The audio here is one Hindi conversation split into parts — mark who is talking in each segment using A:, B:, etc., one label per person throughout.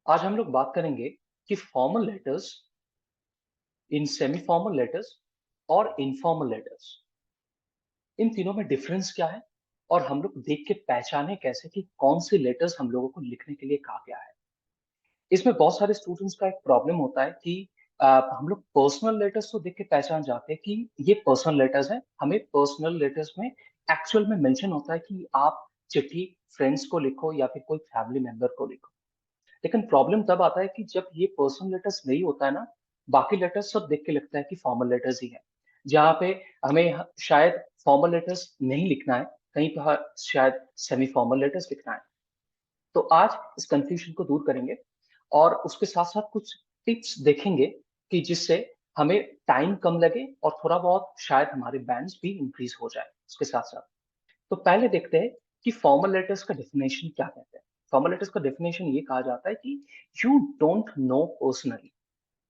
A: आज हम लोग बात करेंगे कि formal letters, in semi formal letters और इनफॉर्मल लेटर्स, इन तीनों में डिफरेंस क्या है और हम लोग देख के पहचाने कैसे कि कौन से लेटर्स हम लोगों को लिखने के लिए कहा गया है। इसमें बहुत सारे स्टूडेंट्स का एक प्रॉब्लम होता है कि हम लोग पर्सनल लेटर्स तो देख के पहचान जाते हैं कि ये पर्सनल लेटर्स हैं। हमें पर्सनल लेटर्स में एक्चुअल में मेंशन होता है कि आप चिट्ठी फ्रेंड्स को लिखो या फिर कोई फैमिली मेंबर को लिखो। लेकिन प्रॉब्लम तब आता है कि जब ये पर्सनल लेटर्स नहीं होता है ना, बाकी लेटर्स सब देख के लगता है कि फॉर्मल लेटर्स ही है। जहाँ पे हमें शायद फॉर्मल लेटर्स नहीं लिखना है, कहीं पर शायद सेमी फॉर्मल लेटर्स लिखना है। तो आज इस कंफ्यूजन को दूर करेंगे और उसके साथ साथ कुछ टिप्स देखेंगे कि जिससे हमें टाइम कम लगे और थोड़ा बहुत शायद हमारे बैंड्स भी इंक्रीज हो जाए उसके साथ साथ। तो पहले देखते हैं कि फॉर्मल लेटर्स का डेफिनेशन क्या कहते हैं। फॉर्मल लेटर्स का डेफिनेशन ये कहा जाता है कि यू डोंट नो पर्सनली,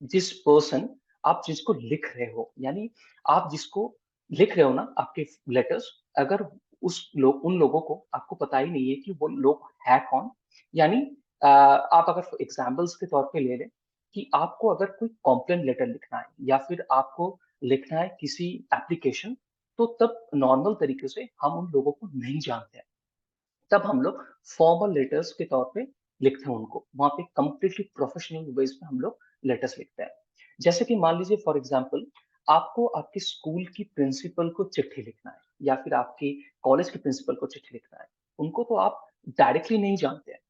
A: जिस पर्सन आप जिसको लिख रहे हो, यानी आप जिसको लिख रहे हो ना आपके लेटर्स, अगर उन लोगों को आपको पता ही नहीं है कि वो लोग है कौन। यानी आप अगर एग्जाम्पल्स के तौर पे ले लें कि आपको अगर कोई कॉम्प्लेन लेटर लिखना है या फिर आपको लिखना है किसी एप्लीकेशन, तो तब नॉर्मल तरीके से हम उन लोगों को नहीं जानते हैं। तब हम लोग फॉर्मल लेटर्स के तौर पे लिखते हैं उनको, वहां पे कंप्लीटली प्रोफेशनल वेज में हम लोग लेटर्स लिखते हैं। जैसे कि मान लीजिए फॉर एग्जांपल, आपको आपके स्कूल की प्रिंसिपल को चिट्ठी लिखना है या फिर आपकी कॉलेज के प्रिंसिपल को चिट्ठी लिखना है। उनको तो आप डायरेक्टली नहीं जानते हैं,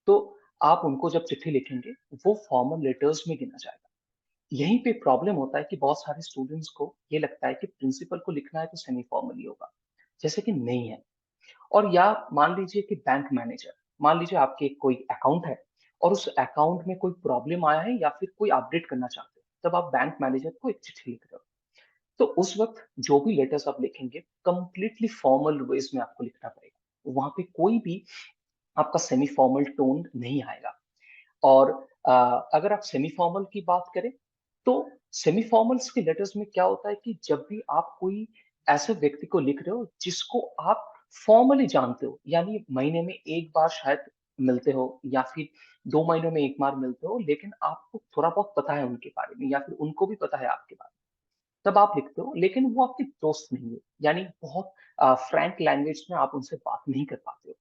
A: तो आप उनको जब चिट्ठी लिखेंगे वो फॉर्मल लेटर्स में गिना जाएगा। यहीं पे प्रॉब्लम होता है कि बहुत सारे स्टूडेंट्स को ये लगता है कि प्रिंसिपल को लिखना है तो सेमी फॉर्मल ही होगा, जैसे कि नहीं है। और या मान लीजिए कि बैंक मैनेजर, मान लीजिए आपके कोई अकाउंट है और उस अकाउंट में कोई प्रॉब्लम आया है या फिर कोई अपडेट करना चाहते हो, तब आप बैंक मैनेजर को एक चिट्ठी लिख रहे हो। तो उस वक्त जो भी लेटर्स आप लिखेंगे कंप्लीटली फॉर्मल वेज में आपको लिखना पड़ेगा, वहां पे कोई भी आपका सेमी फॉर्मल टोन नहीं आएगा। और अगर आप सेमी फॉर्मल की बात करें, तो सेमी फॉर्मल्स के लेटर्स में क्या होता है कि जब भी आप कोई ऐसे व्यक्ति को लिख रहे हो जिसको आप फॉर्मली जानते हो, यानी महीने में एक बार शायद मिलते हो या फिर 2 महीनों में एक बार मिलते हो, लेकिन आपको थोड़ा बहुत पता है उनके बारे में या फिर उनको भी पता है आपके बारे में, तब आप लिखते हो। लेकिन वो आपके दोस्त नहीं है, यानी बहुत फ्रैंक लैंग्वेज में आप उनसे बात नहीं कर पाते हो,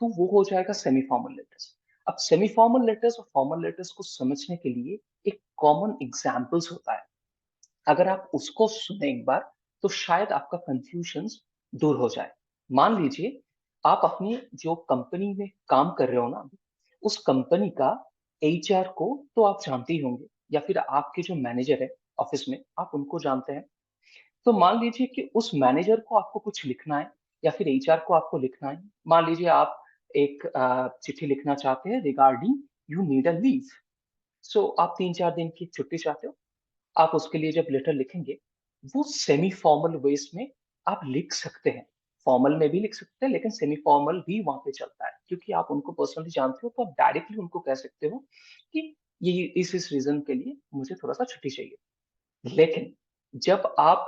A: तो वो हो जाएगा सेमी फॉर्मल लेटर्स। अब सेमी फॉर्मल लेटर्स और फॉर्मल लेटर्स को समझने के लिए एक कॉमन एग्जाम्पल्स होता है। अगर आप उसको सुने एक बार, तो शायद आपका कंफ्यूजन दूर हो जाए। मान लीजिए आप अपनी जो कंपनी में काम कर रहे हो ना, उस कंपनी का एचआर को तो आप जानते ही होंगे, या फिर आपके जो मैनेजर है ऑफिस में आप उनको जानते हैं। तो मान लीजिए कि उस मैनेजर को आपको कुछ लिखना है या फिर एचआर को आपको लिखना है। मान लीजिए आप एक चिट्ठी लिखना चाहते हैं regarding you need a leave. So आप 3-4 दिन की छुट्टी चाहते हो, आप उसके लिए जब लेटर लिखेंगे, वो सेमी फॉर्मल वेज में आप लिख सकते हैं। फॉर्मल में भी लिख सकते हैं, लेकिन सेमी फॉर्मल भी वहां पे चलता है, क्योंकि आप उनको पर्सनली जानते हो, तो आप डायरेक्टली उनको कह सकते हो कि ये इस रीजन के लिए मुझे थोड़ा सा छुट्टी चाहिए। लेकिन जब आप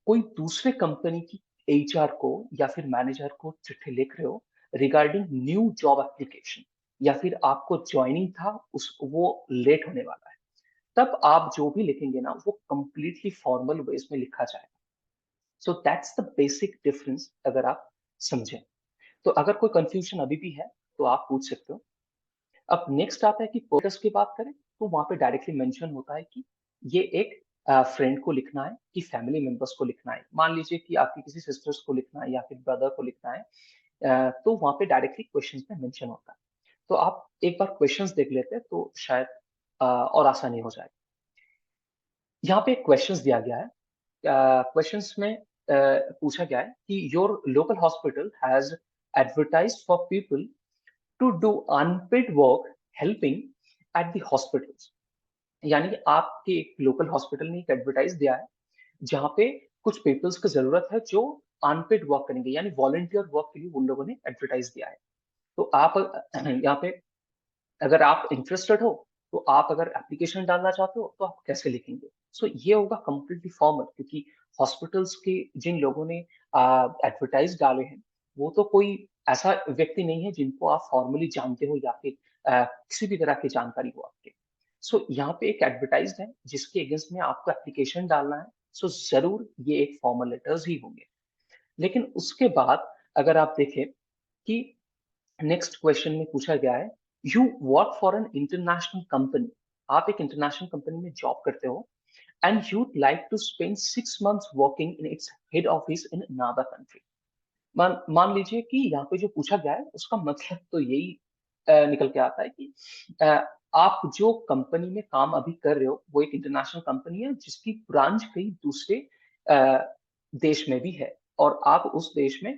A: कोई दूसरे कंपनी की एचआर को या फिर मैनेजर को चिट्ठी लिख रहे हो रिगार्डिंग न्यू जॉब एप्लीकेशन, या फिर आपको ज्वाइनिंग था उस वो लेट होने वाला है, तब आप जो भी लिखेंगे ना वो कंप्लीटली फॉर्मल वेज में लिखा जाएगा। So that's the basic difference, अगर आप समझें। तो अगर कोई कंफ्यूजन अभी भी है तो आप पूछ सकते हो। अब नेक्स्ट आता है कि पर्पस की बात करें, तो वहां पे डायरेक्टली मेंशन होता है कि ये एक फ्रेंड को लिखना है कि फैमिली मेंबर्स को लिखना है। मान लीजिए कि आपकी किसी सिस्टर्स को लिखना है या फिर ब्रदर को लिखना है, तो वहां पे डायरेक्टली क्वेश्चंस में मेंशन होता है। तो आप एक बार क्वेश्चंस देख लेते हैं तो शायद और आसानी हो जाए। यहाँ पे क्वेश्चंस दिया गया है। क्वेश्चंस में पूछा गया है कि your local hospital has advertised for people to do unpaid work helping at the hospitals. यानी आपके एक लोकल हॉस्पिटल ने एक एडवर्टाइज दिया है जहाँ पे कुछ पीपल्स की जरूरत है जो अनपेड वर्क करेंगे, यानी वॉलंटियर वर्क के लिए उन लोगों ने एडवर्टाइज दिया है। तो आप यहाँ पे अगर आप इंटरेस्टेड हो, तो आप अगर एप्लीकेशन डालना चाहते हो तो आप कैसे लिखेंगे। सो ये होगा कंप्लीटली फॉर्मल, क्योंकि हॉस्पिटल्स के जिन लोगों ने एडवर्टाइज डाले हैं वो तो कोई ऐसा व्यक्ति नहीं है जिनको आप फॉर्मली जानते हो या फिर किसी भी तरह की जानकारी हो आपके। सो यहाँ पे एक एडवर्टाइज्ड है जिसके अगेंस्ट में आपको एप्लीकेशन डालना है। सो जरूर ये एक फॉर्मल लेटर्स ही होंगे। लेकिन उसके बाद अगर आप देखें कि नेक्स्ट क्वेश्चन में पूछा गया है, you work for an international company, आप एक इंटरनेशनल कंपनी में जॉब करते हो, and you'd like to spend 6 months working in its head office in another country. मान लीजिए कि यहाँ पे जो पूछा गया है उसका मतलब तो यही निकल के आता है कि अ, आप जो कंपनी में काम अभी कर रहे हो वो एक इंटरनेशनल कंपनी है जिसकी ब्रांच कई दूसरे देश में भी है, और आप उस देश में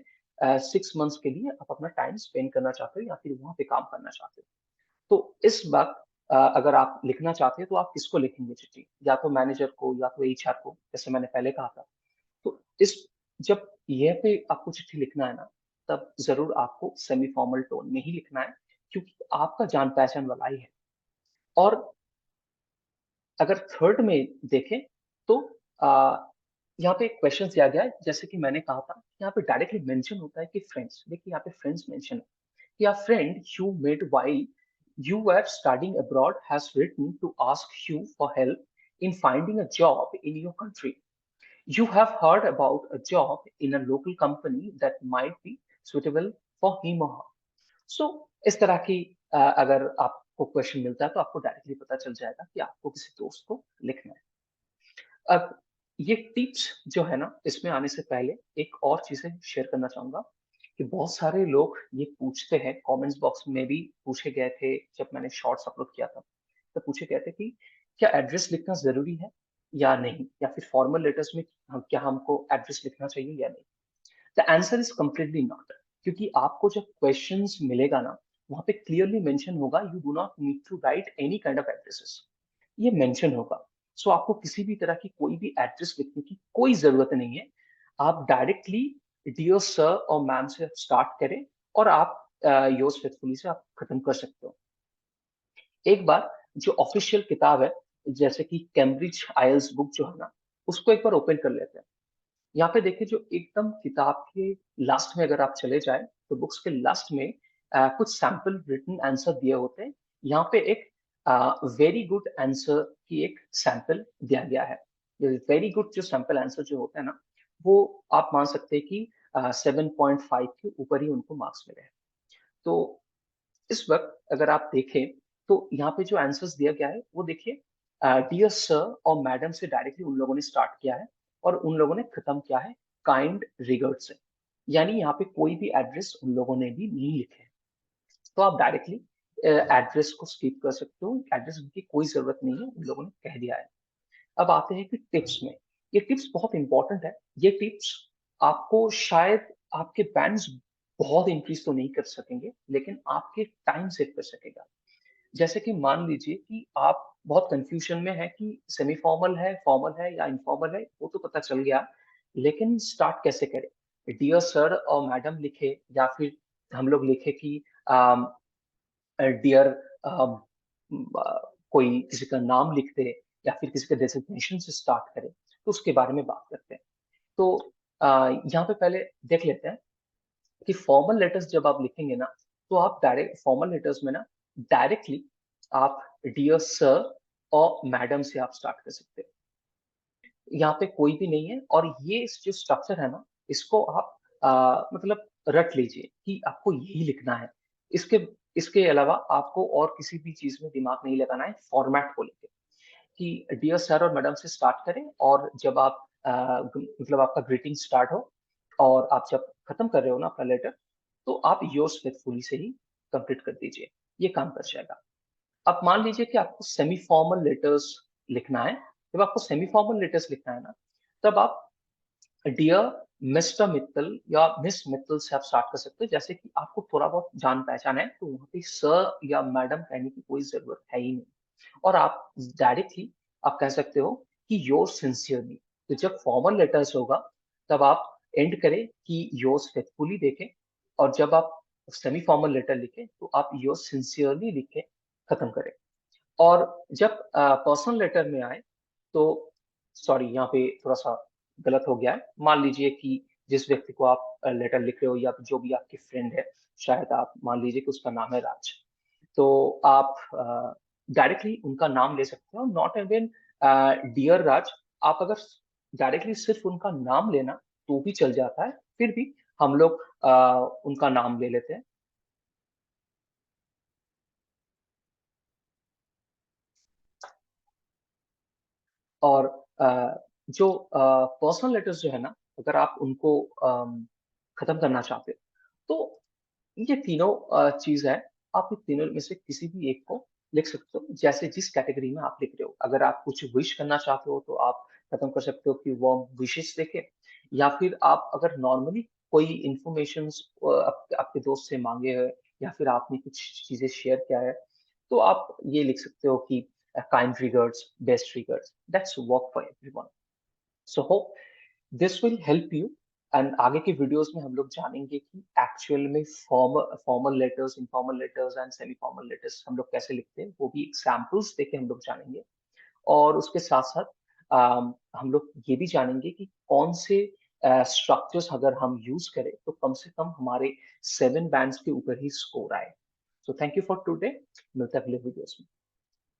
A: 6 months के लिए आप अपना टाइम स्पेंड करना चाहते हो या फिर वहां पे काम करना चाहते हो। तो इस वक्त अगर आप लिखना चाहते हो तो आप किसको लिखेंगे चिट्ठी? या तो मैनेजर को या तो एचआर को, जैसे मैंने पहले कहा था। तो इस जब ये पे आपको चिट्ठी लिखना है ना, तब जरूर आपको सेमी फॉर्मल टोन में ही लिखना है, क्योंकि आपका जान पहचान वाला ही है। और अगर थर्ड में देखें तो आ, यहाँ पे क्वेश्चन दिया गया है, जैसे कि मैंने कहा था, यहाँ पे डायरेक्टली मेंशन होता है कि फ्रेंड्स। देखिए यहाँ पे फ्रेंड्स मेंशन है कि a friend you met while you were studying abroad has written to ask you for help in finding a job in your country. You have heard about a job in a local company that might be suitable for him or her. So इस तरह की अगर आपको क्वेश्चन मिलता है तो आपको डायरेक्टली पता चल जाएगा कि आपको किसी दोस्त को लिखना है। अब ये टिप्स जो है ना, इसमें आने से पहले एक और चीजें शेयर करना चाहूंगा कि बहुत सारे लोग ये पूछते हैं, कमेंट्स बॉक्स में भी पूछे गए थे जब मैंने शॉर्ट्स अपलोड किया था, तो पूछे गए थे कि क्या एड्रेस लिखना जरूरी है या नहीं, या फिर फॉर्मल लेटर्स में क्या हमको एड्रेस लिखना चाहिए या नहीं। The answer is completely not, क्योंकि आपको जब क्वेश्चंस मिलेगा ना, वहां पे क्लियरली मेंशन होगा you do not need to write any kind of addresses, ये मेंशन होगा। सो आपको किसी भी तरह की कोई भी एड्रेस लिखने की कोई जरूरत नहीं है। आप डायरेक्टली डियर सर और मैम से स्टार्ट करें, और आप योर्स फेथफुली से आप खत्म कर सकते हो। एक बार जो ऑफिशियल किताब है, जैसे कि कैम्ब्रिज आइल्स बुक जो है ना, उसको एक बार ओपन कर लेते हैं। यहाँ पे देखिए जो एकदम किताब के लास्ट में अगर आप चले जाए, तो बुक्स के लास्ट में कुछ सैंपल रिटन आंसर दिए होते हैं। यहाँ पे एक वेरी गुड आंसर की एक सैंपल दिया गया है। वेरी गुड जो सैंपल आंसर जो होते हैं ना, वो आप मान सकते हैं कि 7.5 के ऊपर ही उनको मार्क्स मिले हैं। तो इस वक्त अगर आप देखें तो यहाँ पे जो आंसर्स दिया गया है वो देखिए, डियर सर और मैडम से डायरेक्टली उन लोगों ने स्टार्ट किया है, और उन लोगों ने खत्म किया है काइंड रिगर्ड से। यानी यहाँ पे कोई भी एड्रेस उन लोगों ने भी नहीं लिखे हैं। तो आप डायरेक्टली एड्रेस को स्किप कर सकते हो, एड्रेस की कोई जरूरत नहीं है, उन लोगों ने कह दिया है। अब आते हैं कि टिप्स में। ये टिप्स बहुत इंपॉर्टेंट है। ये टिप्स आपको शायद आपके बैंड्स बहुत इंक्रीज तो नहीं कर सकेंगे, लेकिन आपके टाइम सेव कर सकेगा। जैसे कि मान लीजिए कि आप बहुत कंफ्यूजन में है कि सेमी फॉर्मल है, फॉर्मल है या इनफॉर्मल है, वो तो पता चल गया, लेकिन स्टार्ट कैसे करें? डियर सर और मैडम लिखे, या फिर हम लोग लिखे कि डियर कोई किसी का नाम लिख दे, या फिर किसी का डेजिग्नेशन से स्टार्ट करें, तो उसके बारे में बात करते हैं। तो यहाँ पे पहले देख लेते हैं कि फॉर्मल लेटर्स जब आप लिखेंगे ना, तो आप डायरेक्ट फॉर्मल लेटर्स में ना डायरेक्टली आप डियर सर और मैडम से आप स्टार्ट कर सकते हैं। यहाँ पे कोई भी नहीं है, और ये जो स्ट्रक्चर है ना, इसको आप मतलब रट लीजिए कि आपको यही लिखना है। इसके इसके अलावा आपको और किसी भी चीज में दिमाग नहीं लगाना है फॉर्मेट को लेके, कि डियर सर और मैडम से स्टार्ट करें, और जब आप मतलब आपका ग्रीटिंग स्टार्ट हो, और आप जब खत्म कर रहे हो ना अपना लेटर, तो आप योर्स फेथफुली से ही कंप्लीट कर दीजिए। ये काम कर जाएगा। अब मान लीजिए कि आपको सेमी फॉर्मल लेटर्स लिखना है। जब आपको सेमी फॉर्मल लेटर्स लिखना है ना, तब आप डियर मिस्टर मित्तल या मिस मित्तल से आप स्टार्ट कर सकते हो। जैसे कि आपको थोड़ा बहुत जान पहचान है, तो वहाँ पे सर या मैडम कहने की कोई जरूरत है ही नहीं, और आप डायरेक्टली आप कह सकते हो कि योर सिंसियरली। तो जब फॉर्मल लेटर्स होगा, तब आप एंड करें कि योर्स फेथफुली देखें, और जब आप सेमी फॉर्मल लेटर लिखें तो आप योर सिंसियरली लिख के खत्म करें। और जब पर्सनल लेटर में आए तो, सॉरी यहाँ पे थोड़ा सा गलत हो गया है। मान लीजिए कि जिस व्यक्ति को आप लेटर लिख रहे हो, या जो भी आपके फ्रेंड है, शायद आप मान लीजिए कि उसका नाम है राज, तो आप डायरेक्टली उनका नाम ले सकते हो, नॉट इवन डियर राज। आप अगर डायरेक्टली सिर्फ उनका नाम लेना तो भी चल जाता है, फिर भी हम लोग उनका नाम ले लेते हैं। और जो पर्सनल लेटर्स जो है ना, अगर आप उनको खत्म करना चाहते हो तो ये तीनों चीज है, आप इन तीनों में से किसी भी एक को लिख सकते हो, जैसे जिस कैटेगरी में आप लिख रहे हो। अगर आप कुछ विश करना चाहते हो तो आप खत्म कर सकते हो कि वो विशेष लिखे, या फिर आप अगर नॉर्मली कोई इंफॉर्मेशन आपके दोस्त से मांगे है, या फिर आपने कुछ चीजें शेयर किया है, तो आप ये लिख सकते हो कि kind regards, best regards, that's work for everyone. So hope this will help you. And आगे के वीडियोस में हम लोग जानेंगे कि एक्चुअल में formal letters, informal letters and semi formal letters हम लोग कैसे लिखते हैं, वो भी एग्जाम्पल्स देके हम लोग जानेंगे। और उसके साथ साथ हम लोग ये भी जानेंगे कि कौन से स्ट्रक्चर्स अगर हम यूज करें तो कम से कम हमारे 7 बैंड्स के ऊपर ही स्कोर आए। So thank you for today, मिलते हैं अगले वीडियोस में।